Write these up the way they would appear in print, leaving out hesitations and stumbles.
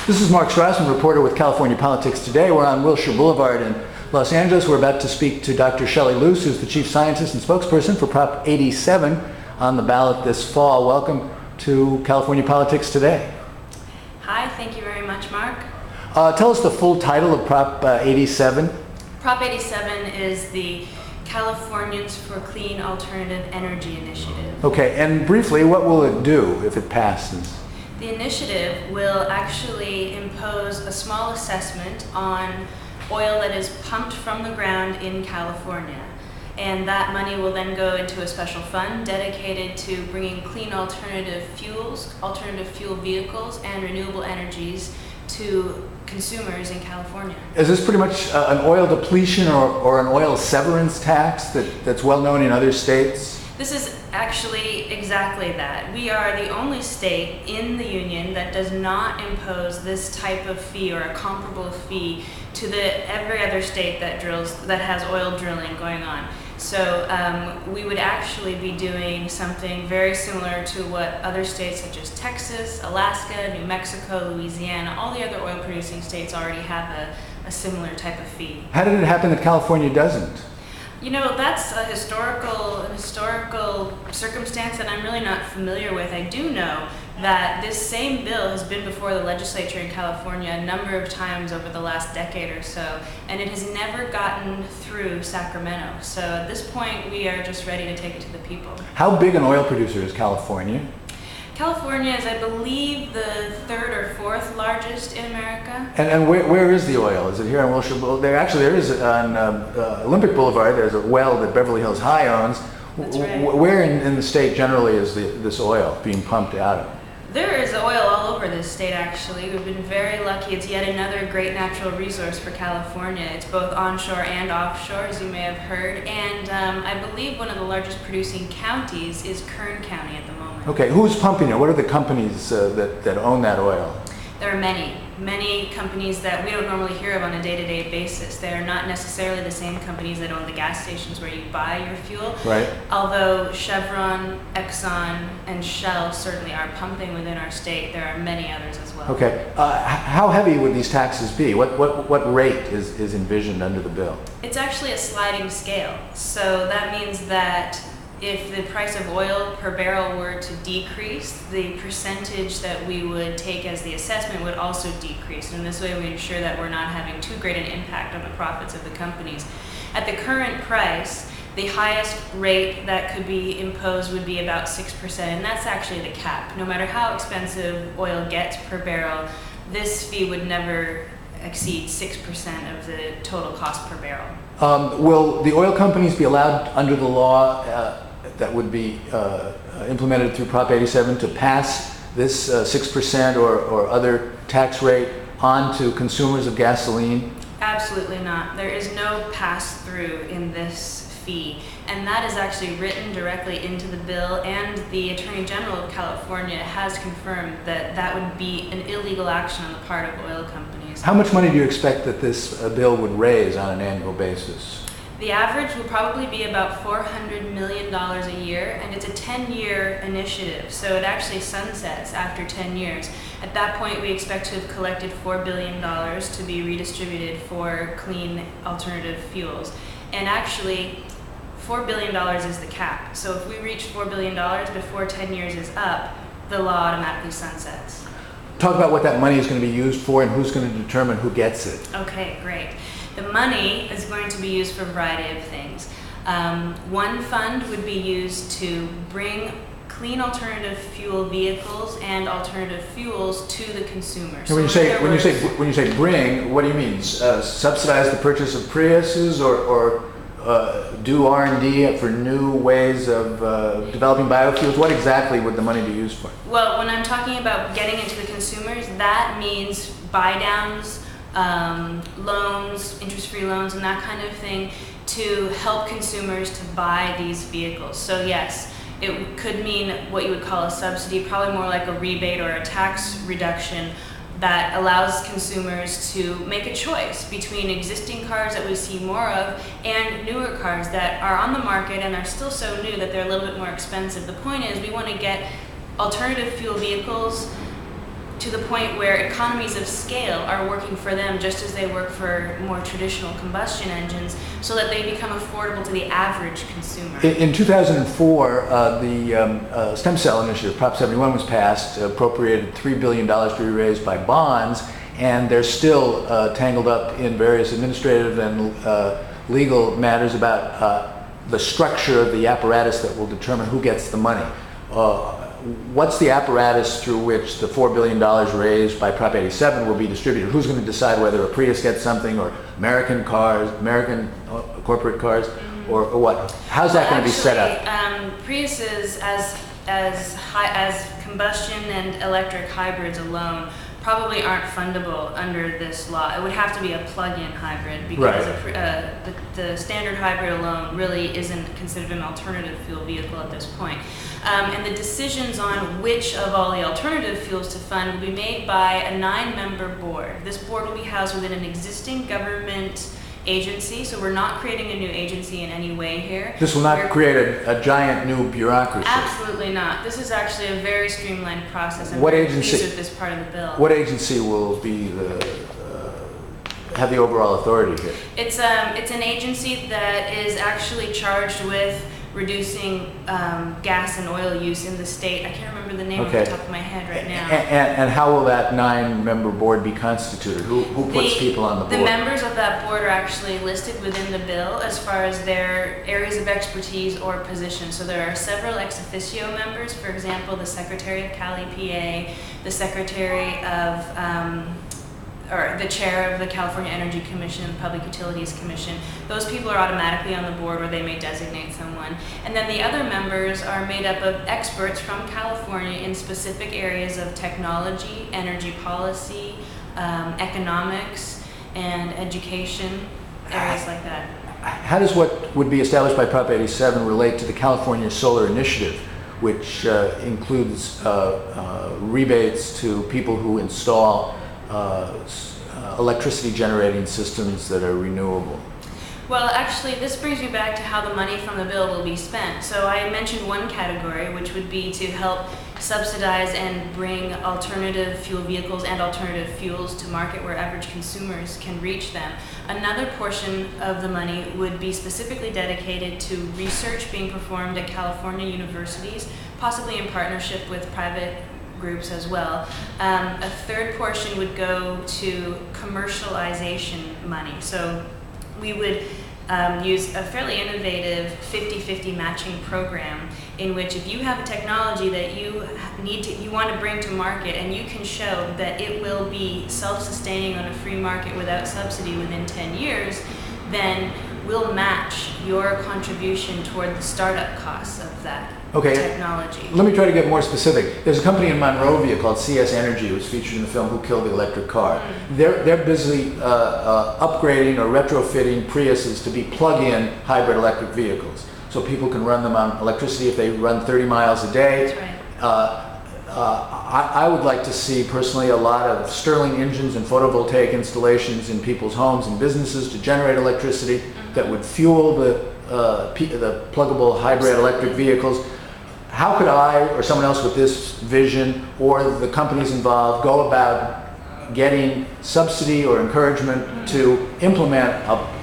This is Mark Strassman, reporter with California Politics Today. We're on Wilshire Boulevard in Los Angeles. We're about to speak to Dr. Shelley Luce, who's the chief scientist and spokesperson for Prop 87 on the ballot this fall. Welcome to California Politics Today. Hi, thank you very much, Mark. Tell us the full title of Prop 87. Prop 87 is the Californians for Clean Alternative Energy Initiative. Okay, and briefly, what will it do if it passes? The initiative will actually impose a small assessment on oil that is pumped from the ground in California. And that money will then go into a special fund dedicated to bringing clean alternative fuels, alternative fuel vehicles, and renewable energies to consumers in California. Is this pretty much an oil depletion or an oil severance tax that's well known in other states? This is actually exactly that. We are the only state in the union that does not impose this type of fee or a comparable fee to every other state that has oil drilling going on. So we would actually be doing something very similar to what other states such as Texas, Alaska, New Mexico, Louisiana, all the other oil producing states already have a similar type of fee. How did it happen that California doesn't? You know, that's a historical circumstance that I'm really not familiar with. I do know that this same bill has been before the legislature in California a number of times over the last decade or so, and it has never gotten through Sacramento. So at this point, we are just ready to take it to the people. How big an oil producer is California? California is, I believe, the third or fourth largest in America. And where is the oil? Is it here on Wilshire Boulevard? There is on Olympic Boulevard. There's a well that Beverly Hills High owns. That's right. Where in the state generally is this oil being pumped out of? There is oil all over this state, actually. We've been very lucky. It's yet another great natural resource for California. It's both onshore and offshore, as you may have heard. And I believe one of the largest producing counties is Kern County at the moment. Okay, who's pumping it? What are the companies that own that oil? There are many companies that we don't normally hear of on a day-to-day basis. They are not necessarily the same companies that own the gas stations where you buy your fuel. Right. Although Chevron, Exxon, and Shell certainly are pumping within our state, there are many others as well. Okay. How heavy would these taxes be? What rate is envisioned under the bill? It's actually a sliding scale. So that means that if the price of oil per barrel were to decrease, the percentage that we would take as the assessment would also decrease. And this way we ensure that we're not having too great an impact on the profits of the companies. At the current price, the highest rate that could be imposed would be about 6%, and that's actually the cap. No matter how expensive oil gets per barrel, this fee would never exceed 6% of the total cost per barrel. Will the oil companies be allowed under the law that would be implemented through Prop 87 to pass this 6% or other tax rate on to consumers of gasoline? Absolutely not. There is no pass-through in this fee, and that is actually written directly into the bill, and the Attorney General of California has confirmed that that would be an illegal action on the part of oil companies. How much money do you expect that this bill would raise on an annual basis? The average will probably be about $400 million a year, and it's a 10-year initiative, so it actually sunsets after 10 years. At that point, we expect to have collected $4 billion to be redistributed for clean alternative fuels. And actually, $4 billion is the cap. So if we reach $4 billion before 10 years is up, the law automatically sunsets. Talk about what that money is going to be used for and who's going to determine who gets it. Okay, great. The money is going to be used for a variety of things. One fund would be used to bring clean alternative fuel vehicles and alternative fuels to the consumer. So when you say bring, what do you mean? Subsidize the purchase of Priuses or do R&D for new ways of developing biofuels? What exactly would the money be used for? Well, when I'm talking about getting into the consumers, that means buy downs, loans, interest-free loans, and that kind of thing to help consumers to buy these vehicles. So yes, it could mean what you would call a subsidy, probably more like a rebate or a tax reduction that allows consumers to make a choice between existing cars that we see more of and newer cars that are on the market and are still so new that they're a little bit more expensive. The point is we want to get alternative fuel vehicles to the point where economies of scale are working for them just as they work for more traditional combustion engines, so that they become affordable to the average consumer. In 2004, the stem cell initiative, Prop 71, was passed, appropriated $3 billion to be raised by bonds, and they're still tangled up in various administrative and legal matters about the structure of the apparatus that will determine who gets the money. What's the apparatus through which the $4 billion raised by Prop 87 will be distributed? Who's going to decide whether a Prius gets something, or American cars, American corporate cars, or what? How's that going to be set up? Priuses as combustion and electric hybrids alone probably aren't fundable under this law. It would have to be a plug-in hybrid, because the standard hybrid alone really isn't considered an alternative fuel vehicle at this point. And the decisions on which of all the alternative fuels to fund will be made by a 9-member board. This board will be housed within an existing government agency, so we're not creating a new agency in any way here. This will not create a giant new bureaucracy. Absolutely not. This is actually a very streamlined process. And what we're agency? pleased with this part of the bill. What agency will be have the overall authority here? It's an agency that is actually charged with reducing gas and oil use in the state. I can't remember the name off the top of my head right now. And how will that 9-member board be constituted? Who puts people on the board? The members of that board are actually listed within the bill as far as their areas of expertise or position. So there are several ex officio members, for example, the Secretary of Cali, PA, the Secretary of or the chair of the California Energy Commission and the Public Utilities Commission. Those people are automatically on the board, or they may designate someone. And then the other members are made up of experts from California in specific areas of technology, energy policy, economics, and education, areas like that. How does what would be established by Prop 87 relate to the California Solar Initiative, which includes rebates to people who install electricity generating systems that are renewable? Well, actually, this brings me back to how the money from the bill will be spent. So I mentioned one category, which would be to help subsidize and bring alternative fuel vehicles and alternative fuels to market where average consumers can reach them. Another portion of the money would be specifically dedicated to research being performed at California universities, possibly in partnership with private groups as well. A third portion would go to commercialization money. So we would use a fairly innovative 50-50 matching program, in which if you have a technology that you want to bring to market, and you can show that it will be self-sustaining on a free market without subsidy within 10 years, then we'll match your contribution toward the startup costs of that technology. Let me try to get more specific. There's a company in Monrovia called CS Energy, who was featured in the film Who Killed the Electric Car. They're busy upgrading or retrofitting Priuses to be plug-in hybrid electric vehicles, so people can run them on electricity if they run 30 miles a day. That's right. I would like to see personally a lot of Stirling engines and photovoltaic installations in people's homes and businesses to generate electricity that would fuel the pluggable hybrid electric vehicles. How could I or someone else with this vision, or the companies involved, go about getting subsidy or encouragement to implement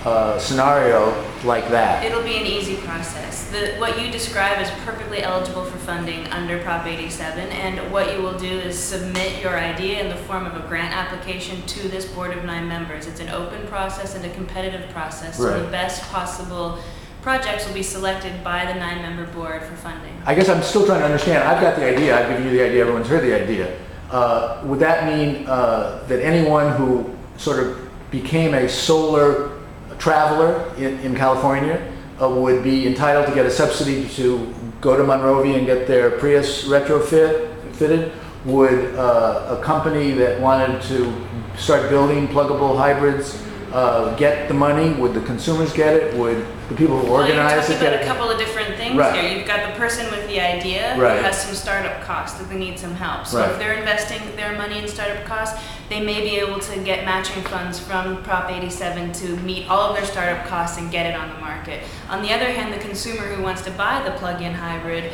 a scenario like that? It'll be an easy process. What you describe is perfectly eligible for funding under Prop 87, and what you will do is submit your idea in the form of a grant application to this board of 9 members. It's an open process and a competitive process, so the best possible projects will be selected by the 9-member board for funding. I guess I'm still trying to understand. I've got the idea, I've given you the idea, everyone's heard the idea. Would that mean that anyone who sort of became a solar traveler in California would be entitled to get a subsidy to go to Monrovia and get their Prius retrofitted? Would a company that wanted to start building pluggable hybrids get the money? Would the consumers get it? Would the people who organize it get it? You're talking about a couple of different things here. You've got the person with the idea who has some startup costs that they need some help. So if they're investing their money in startup costs, they may be able to get matching funds from Prop 87 to meet all of their startup costs and get it on the market. On the other hand, the consumer who wants to buy the plug-in hybrid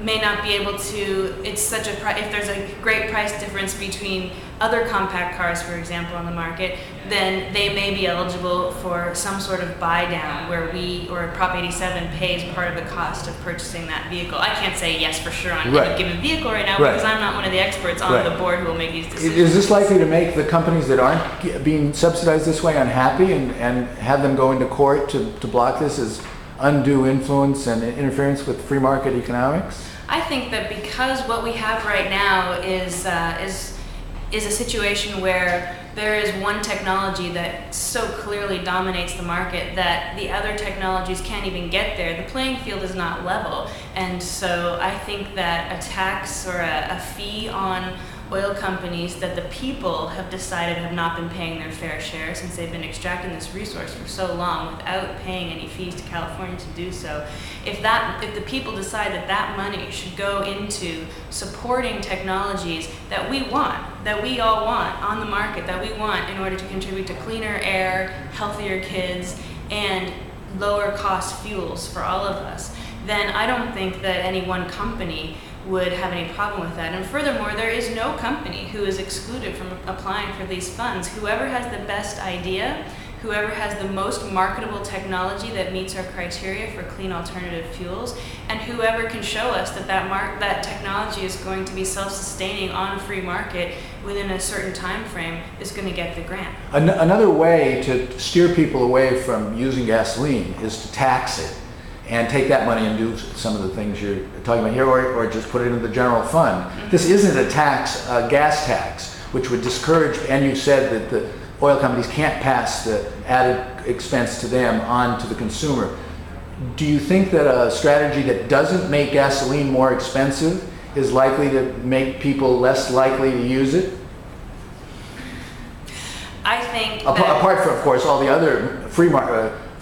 may not be able to, it's such a, if there's a great price difference between other compact cars, for example, on the market, then they may be eligible for some sort of buy down where or Prop 87 pays part of the cost of purchasing that vehicle. I can't say yes for sure on any given vehicle right now because I'm not one of the experts on the board who will make these decisions. Is this likely to make the companies that aren't being subsidized this way unhappy and have them go into court to block this as undue influence and interference with free market economics? I think that because what we have right now is a situation where there is one technology that so clearly dominates the market that the other technologies can't even get there. The playing field is not level. And so I think that a tax or a fee on oil companies that the people have decided have not been paying their fair share since they've been extracting this resource for so long without paying any fees to California to do so. If the people decide that money should go into supporting technologies that we want, that we all want on the market, that we want in order to contribute to cleaner air, healthier kids, and lower cost fuels for all of us, then I don't think that any one company would have any problem with that. And furthermore, there is no company who is excluded from applying for these funds. Whoever has the best idea, whoever has the most marketable technology that meets our criteria for clean alternative fuels, and whoever can show us that technology is going to be self-sustaining on a free market within a certain time frame is going to get the grant. Another way to steer people away from using gasoline is to tax it and take that money and do some of the things you're talking about here, or just put it into the general fund. Mm-hmm. This isn't a tax, a gas tax, which would discourage, and you said that the oil companies can't pass the added expense to them on to the consumer. Do you think that a strategy that doesn't make gasoline more expensive is likely to make people less likely to use it? I think apart from, of course, all the other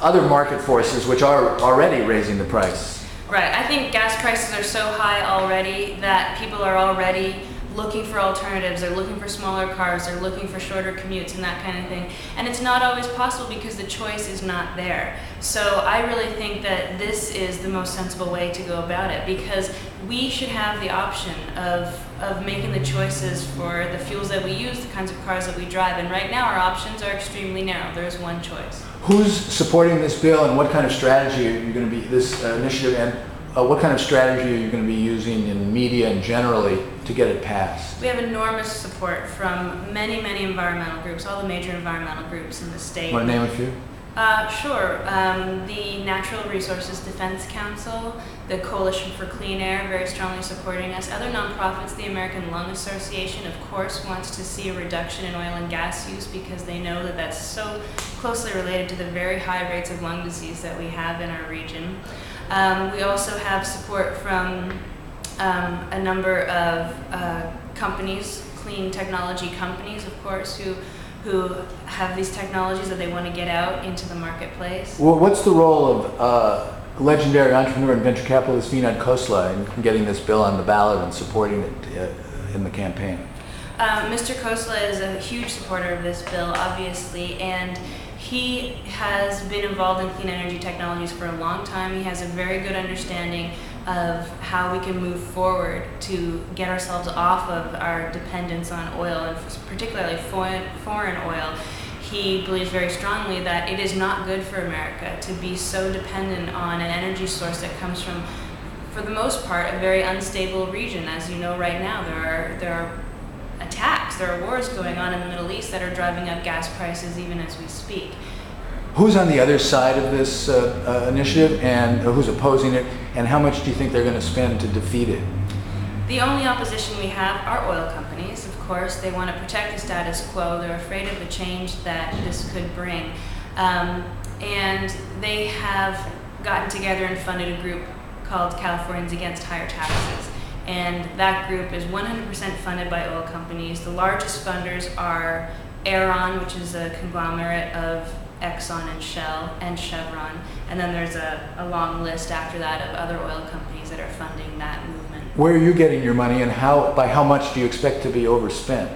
other market forces which are already raising the price. Right. I think gas prices are so high already that people are already looking for alternatives. They're looking for smaller cars. They're looking for shorter commutes and that kind of thing. And it's not always possible because the choice is not there. So I really think that this is the most sensible way to go about it, because we should have the option of making the choices for the fuels that we use, the kinds of cars that we drive. And right now our options are extremely narrow. There is one choice. Who's supporting this bill, and what kind of strategy are you going to be, this initiative, and what kind of strategy are you going to be using in media and generally to get it passed? We have enormous support from many, many environmental groups, all the major environmental groups in the state. Want to name a few? Sure. The Natural Resources Defense Council, the Coalition for Clean Air, very strongly supporting us. Other nonprofits, the American Lung Association, of course, wants to see a reduction in oil and gas use because they know that that's so closely related to the very high rates of lung disease that we have in our region. We also have support from a number of companies, clean technology companies, of course, who have these technologies that they want to get out into the marketplace. Well, what's the role of legendary entrepreneur and venture capitalist Vinod Khosla in getting this bill on the ballot and supporting it in the campaign? Mr. Khosla is a huge supporter of this bill, obviously, and he has been involved in clean energy technologies for a long time. He has a very good understanding of how we can move forward to get ourselves off of our dependence on oil, and particularly foreign oil. He believes very strongly that it is not good for America to be so dependent on an energy source that comes from, for the most part, a very unstable region. As you know, right now there are attacks, there are wars going on in the Middle East that are driving up gas prices even as we speak. Who's on the other side of this initiative, and who's opposing it, and how much do you think they're going to spend to defeat it? The only opposition we have are oil companies, of course. They want to protect the status quo. They're afraid of the change that this could bring. And they have gotten together and funded a group called Californians Against Higher Taxes. And that group is 100% funded by oil companies. The largest funders are Aeron, which is a conglomerate of Exxon and Shell and Chevron. And then there's a long list after that of other oil companies that are funding that movement. Where are you getting your money, and by how much do you expect to be overspent?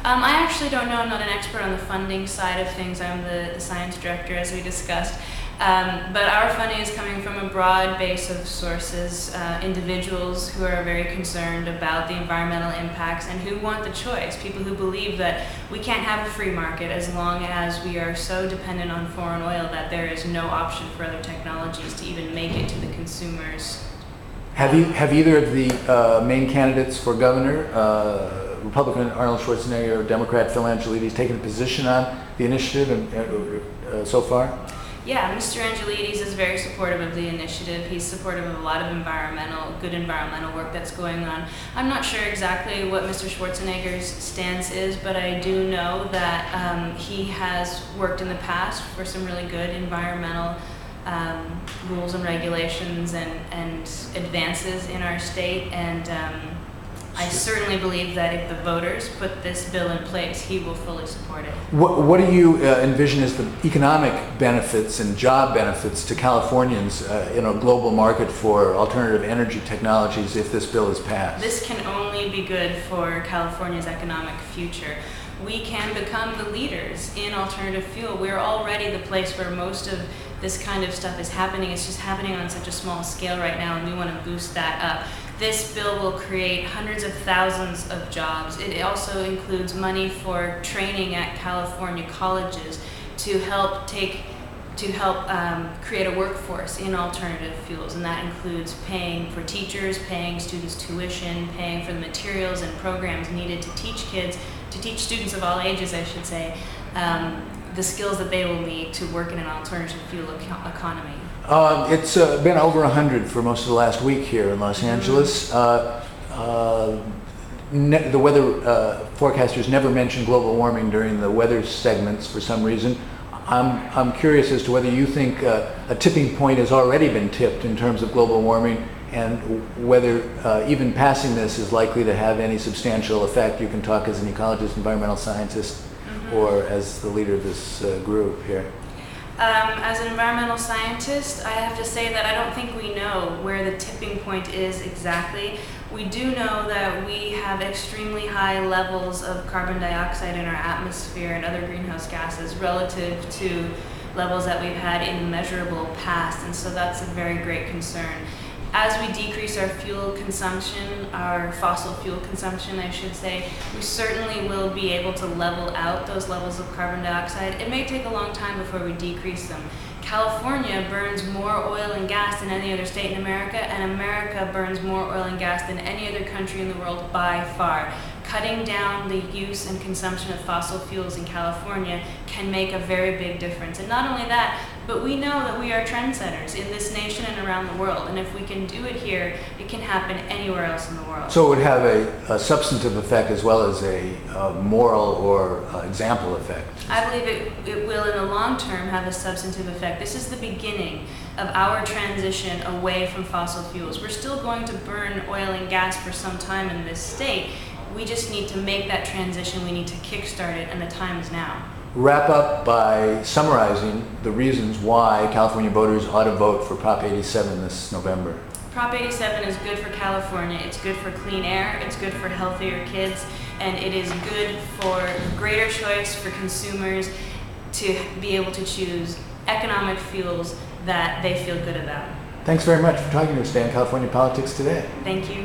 I actually don't know. I'm not an expert on the funding side of things. I'm the science director, as we discussed. But our funding is coming from a broad base of sources, individuals who are very concerned about the environmental impacts and who want the choice, people who believe that we can't have a free market as long as we are so dependent on foreign oil that there is no option for other technologies to even make it to the consumers. Have either of the main candidates for governor, Republican Arnold Schwarzenegger or Democrat Phil Angelides, taken a position on the initiative so far? Yeah, Mr. Angelides is very supportive of the initiative. He's supportive of a lot of good environmental work that's going on. I'm not sure exactly what Mr. Schwarzenegger's stance is, but I do know that he has worked in the past for some really good environmental rules and regulations and advances in our state, and I certainly believe that if the voters put this bill in place, he will fully support it. What do you envision as the economic benefits and job benefits to Californians in a global market for alternative energy technologies if this bill is passed? This can only be good for California's economic future. We can become the leaders in alternative fuel. We're already the place where most of this kind of stuff is happening. It's just happening on such a small scale right now, and we want to boost that up. This bill will create hundreds of thousands of jobs. It also includes money for training at California colleges to help create a workforce in alternative fuels, and that includes paying for teachers, paying students tuition, paying for the materials and programs needed to teach students of all ages, I should say, the skills that they will need to work in an alternative fuel economy. It's been over 100 for most of the last week here in Los Angeles. The weather forecasters never mention global warming during the weather segments for some reason. I'm curious as to whether you think a tipping point has already been tipped in terms of global warming, and whether even passing this is likely to have any substantial effect. You can talk as an ecologist, environmental scientist, or as the leader of this group here. As an environmental scientist, I have to say that I don't think we know where the tipping point is exactly. We do know that we have extremely high levels of carbon dioxide in our atmosphere and other greenhouse gases relative to levels that we've had in the measurable past, and so that's a very great concern. As we decrease our fuel consumption, our fossil fuel consumption, I should say, we certainly will be able to level out those levels of carbon dioxide. It may take a long time before we decrease them. California burns more oil and gas than any other state in America, and America burns more oil and gas than any other country in the world by far. Cutting down the use and consumption of fossil fuels in California can make a very big difference. And not only that, but we know that we are trendsetters in this nation and around the world. And if we can do it here, it can happen anywhere else in the world. So it would have a substantive effect as well as a moral or example effect. I believe it will in the long term have a substantive effect. This is the beginning of our transition away from fossil fuels. We're still going to burn oil and gas for some time in this state. We just need to make that transition. We need to kickstart it, and the time is now. Wrap up by summarizing the reasons why California voters ought to vote for Prop 87 this November. Prop 87 is good for California. It's good for clean air. It's good for healthier kids. And it is good for greater choice for consumers to be able to choose economic fuels that they feel good about. Thanks very much for talking to us today on California Politics Today. Thank you.